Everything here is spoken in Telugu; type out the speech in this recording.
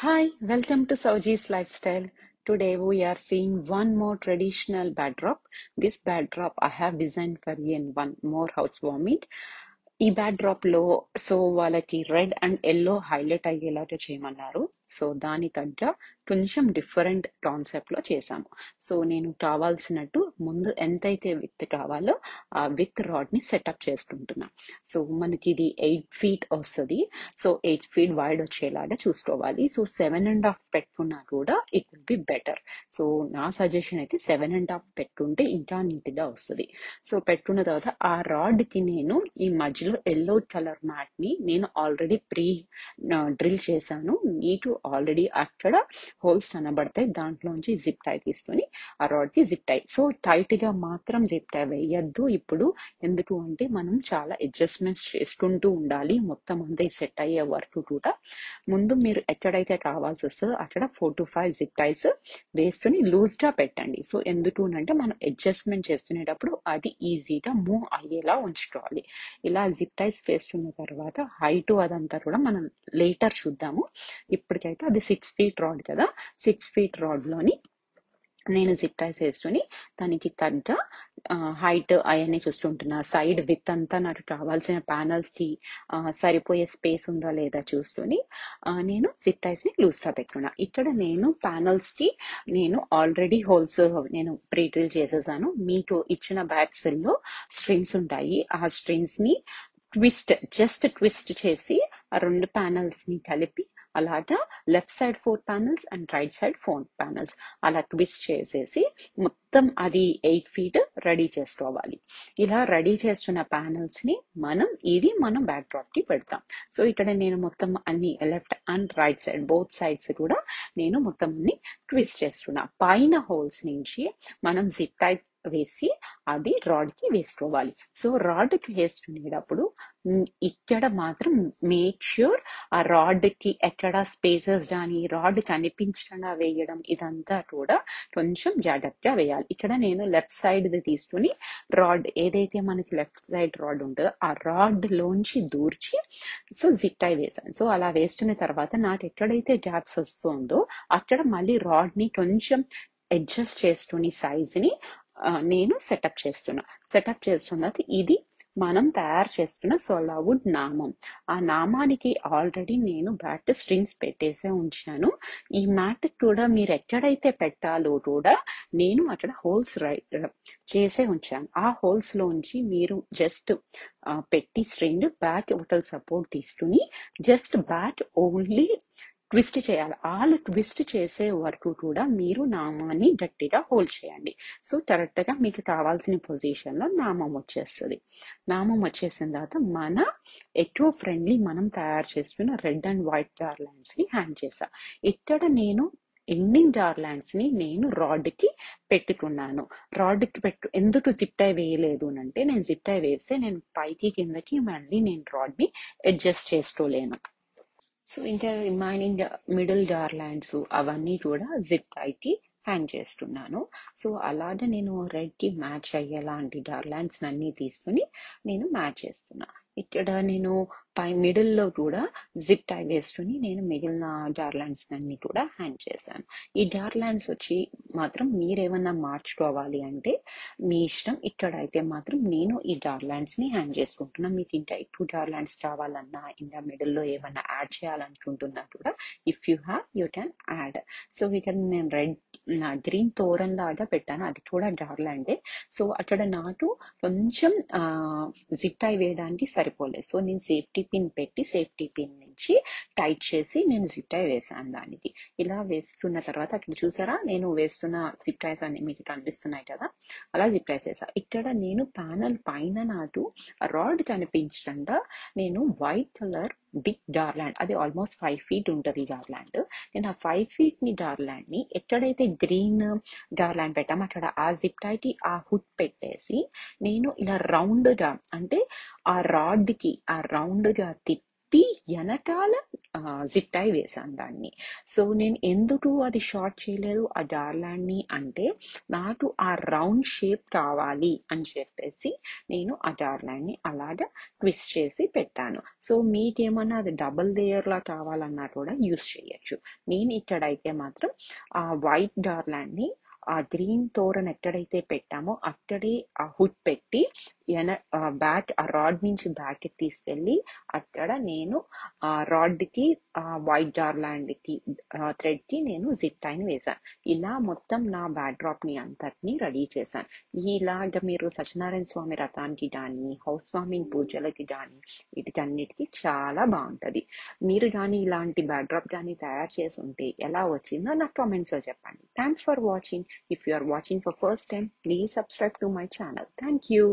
Hi, welcome to Sauji's Lifestyle. Today we are seeing one more traditional backdrop. This backdrop I have designed for you in one more housewarming. ఈ బ్యాక్డ్రాప్ లో వాళ్ళకి రెడ్ అండ్ ఎల్లో హైలైట్ అయ్యేలాగా చేయమన్నారు. సో దాని తగ్గ కొంచెం డిఫరెంట్ కాన్సెప్ట్ లో చేశాము. సో నేను కావాల్సినట్టు ముందు ఎంతైతే విత్ కావాలో ఆ విత్ రాడ్ ని సెటప్ చేసుకుంటున్నా. సో మనకి ఇది 8 feet వస్తుంది. సో 8 feet వైడ్ వచ్చేలాగా చూసుకోవాలి. సో 7.5 పెట్టుకున్నా కూడా it will be better. So నా సజెషన్ అయితే 7.5 పెట్టుకుంటే ఇంకా నీట్ గా వస్తుంది. సో పెట్టుకున్న తర్వాత ఆ రాడ్ కి నేను ఈ మధ్యలో ఎల్లో కలర్ మ్యాట్ ని నేను ఆల్రెడీ డ్రిల్ చేశాను. నీకు ఆల్రెడీ అక్కడ హోల్స్ కనబడతాయి. దాంట్లోంచి జిప్ టై తీసుకొని ఆ రాడ్ కి జిప్ టై. సో టైట్ గా మాత్రం జిప్ టై వేయద్దు ఇప్పుడు. ఎందుకు అంటే మనం చాలా అడ్జస్ట్మెంట్స్ చేసుకుంటూ ఉండాలి మొత్తం అంతా సెట్ అయ్యే వరకు కూడా. ముందు మీరు ఎక్కడైతే కావాల్సి వస్తుందో అక్కడ 4 to 5 జిప్ టైస్ వేసుకుని లూజ్ గా పెట్టండి. సో ఎందుకు అంటే మనం అడ్జస్ట్మెంట్ చేస్తునేటప్పుడు అది ఈజీగా మూవ్ అయ్యేలా ఉంచుకోవాలి. ఇలా జిప్ టైస్ వేసుకున్న తర్వాత హైట్ అదంతా కూడా మనం లేటర్ చూద్దాము. ఇప్పటికైతే అది 6 feet రాడ్ కదా, 6 feet రాడ్ లోని నేను జిప్ టైస్ వేసుకుని దానికి తగ్గ హైట్ అవన్నీ చూస్తుంటున్నా. సైడ్ విత్ అంతా నాకు కావాల్సిన ప్యానల్స్ కి సరిపోయే స్పేస్ ఉందా లేదా చూసుకొని నేను జిప్ టైస్ ని లూజ్ గా పెట్టుకున్నా. ఇక్కడ నేను ప్యానల్స్ కి నేను ఆల్రెడీ హోల్స్ నేను ప్రీ డ్రిల్ చేసేసాను. మీకు ఇచ్చిన బ్యాక్ సెల్ లో స్ట్రింగ్స్ ఉంటాయి. ఆ స్ట్రింగ్స్ ని జస్ట్ ట్విస్ట్ చేసి ఆ రెండు ప్యానల్స్ ని కలిపి అలాగా left side 4 panels and right side 4 panels అలా ట్విస్ట్ చేసేసి మొత్తం అది 8 feet రెడీ చేసుకోవాలి. ఇలా రెడీ చేస్తున్న ప్యానల్స్ ని మనం బ్యాక్ డ్రాప్ కి పెడతాం. సో ఇక్కడ నేను మొత్తం అన్ని left and right side both sides కూడా నేను మొత్తం అన్ని ట్విస్ట్ చేస్తున్నా. పైన హోల్స్ నుంచి మనం జిప్ టైప్ వేసి అది రాడ్ కి వేసుకోవాలి. సో రాడ్ కి వేసుకునేటప్పుడు ఇక్కడ మాత్రం మేక్ ష్యూర్ ఆ రాడ్ కి ఎక్కడ స్పేసెస్ కానీ రాడ్ కనిపించకుండా వేయడం ఇదంతా కూడా కొంచెం జాగ్రత్తగా వేయాలి. ఇక్కడ నేను లెఫ్ట్ సైడ్ తీసుకుని రాడ్ ఏదైతే మనకి లెఫ్ట్ సైడ్ రాడ్ ఉంటుందో ఆ రాడ్ లోంచి దూర్చి సో జిప్ టై వేసాను. సో అలా వేస్తున్న తర్వాత నాకు ఎక్కడైతే గ్యాప్స్ వస్తుందో అక్కడ మళ్ళీ రాడ్ ని కొంచెం అడ్జస్ట్ చేసుకుని సైజ్ ని నేను సెటప్ చేస్తున్నది ఇది మనం తయారు చేస్తున్న సోలావుడ్ నామం. ఆ నామానికి ఆల్రెడీ నేను బ్యాట్ స్ట్రింగ్స్ పెట్టేసే ఉంచాను. ఈ మ్యాట్ కూడా మీరు ఎక్కడైతే పెట్టాలో కూడా నేను అక్కడ హోల్స్ చేసే ఉంచాను. ఆ హోల్స్ లోంచి మీరు జస్ట్ పెట్టి స్ట్రింగ్ బ్యాట్ ఒకటి సపోర్ట్ తీసుకుని జస్ట్ బ్యాట్ ఓన్లీ ట్విస్ట్ చేయాలి. ఆల్ ట్విస్ట్ చేసే వరకు కూడా మీరు నామాన్ని గట్టిగా హోల్డ్ చేయండి. సో కరెక్ట్ గా మీకు కావాల్సిన పొజిషన్ లో నామం వచ్చేస్తుంది. నామం వచ్చేసిన తర్వాత మన ఎకో ఫ్రెండ్లీ మనం తయారు చేసుకున్న రెడ్ అండ్ వైట్ గార్లాండ్స్ ని హ్యాంగ్ చేసా. ఇక్కడ నేను ఎండింగ్ గార్లాండ్స్ ని నేను రాడ్ కి పెట్టుకున్నాను. రాడ్ కి ఎందుకు జిప్ టై వేయలేదు అంటే నేను జిప్ టై వేస్తే నేను పైకి కిందకి మళ్ళీ నేను రాడ్ ని అడ్జస్ట్ చేసుకోలేను. సో ఇంకా రిమైనింగ్ మిడిల్ గార్లాండ్స్ అవన్నీ కూడా జిప్ టైకి హ్యాంగ్ చేస్తున్నాను. సో అలాగే నేను రెడ్ కి మ్యాచ్ అయ్యేలాంటి గార్లాండ్స్ అన్ని తీసుకుని నేను మ్యాచ్ చేస్తున్నా. ఇక్కడ నేను మిడిల్ లో కూడా జిప్ టై వేసుకుని నేను మిగిలిన గార్లాండ్స్ అన్ని కూడా హ్యాంగ్ చేశాను. ఈ గార్లాండ్స్ వచ్చి మాత్రం మీరేమన్నా మార్చుకోవాలి అంటే మీ ఇష్టం. ఇక్కడ అయితే మాత్రం నేను ఈ గార్లాండ్స్ ని హ్యాంగ్ చేసుకుంటున్నా. మీకు ఇంకా ఎక్కువ గార్లాండ్స్ కావాలన్నా ఇంకా మిడిల్ లో ఏమన్నా యాడ్ చేయాలనుకుంటున్నా కూడా if you have you can add. So ఇక్కడ నేను రెడ్ గ్రీన్ తోరన్ లాగా పెట్టాను, అది కూడా గార్లాండే. సో అక్కడ నాకు కొంచెం జిప్ టై వేయడానికి సరిపోలేదు. సో నేను సేఫ్టీ పిన్ పెట్టి సేఫ్టీ పిన్ నుంచి టైట్ చేసి నేను జిప్ టై వేసాను దానికి. ఇలా వేసుకున్న తర్వాత అక్కడ చూసారా నేను వేస్తున్న జిప్ టైస్ అన్ని మీకు కనిపిస్తున్నాయి కదా, అలా జిప్ టైస్ వేసా. ఇక్కడ నేను ప్యానల్ పైన నాకు రాడ్ కనిపించకుండా నేను వైట్ కలర్ బిగ్ గార్లాండ్, అది ఆల్మోస్ట్ 5 feet ఉంటుంది గార్లాండ్. నేను ఆ 5 feet ని గార్లాండ్ ని ఎక్కడైతే గ్రీన్ గార్లాండ్ పెట్టామో అక్కడ ఆ జిప్ టైకి ఆ హుడ్ పెట్టేసి నేను ఇలా రౌండ్ గా అంటే ఆ రాడ్ కి ఆ రౌండ్ గా తిప్పి తిప్పి వెనకాల జిప్ టై వేసాను దాన్ని. సో నేను ఎందుకు అది షార్ట్ చేయలేదు ఆ డార్లాండ్ని అంటే, నాకు ఆ రౌండ్ షేప్ కావాలి అని చెప్పేసి నేను ఆ డార్లాండ్ని అలాగా ట్విస్ట్ చేసి పెట్టాను. సో మీకేమన్నా అది డబుల్ లేయర్లా కావాలన్నా కూడా యూస్ చేయొచ్చు. నేను ఇక్కడైతే మాత్రం ఆ వైట్ డార్లాండ్ని ఆ గ్రీన్ తోరన్ ఎక్కడైతే పెట్టామో అక్కడే ఆ హుడ్ పెట్టి బ్యాక్ ఆ రాడ్ నుంచి బ్యాక్ తీసుకెళ్ళి అక్కడ నేను ఆ రాడ్ కి వైట్ డార్లాండ్ కి థ్రెడ్ కి నేను జిప్ టైని వేశాను. ఇలా మొత్తం నా బ్యాక్ డ్రాప్ ని అంతటిని రెడీ చేశాను. ఇలాగ మీరు సత్యనారాయణ స్వామి రథానికి కానీ హౌస్ వార్మింగ్ పూజలకి కానీ వీటికన్నిటికీ చాలా బాగుంటది. మీరు కానీ ఇలాంటి బ్యాక్ డ్రాప్ కానీ తయారు చేసి ఉంటే ఎలా వచ్చిందో నాకు కామెంట్స్ లో చెప్పండి. Thanks for watching. If you are watching for first time, please subscribe to my channel. Thank you.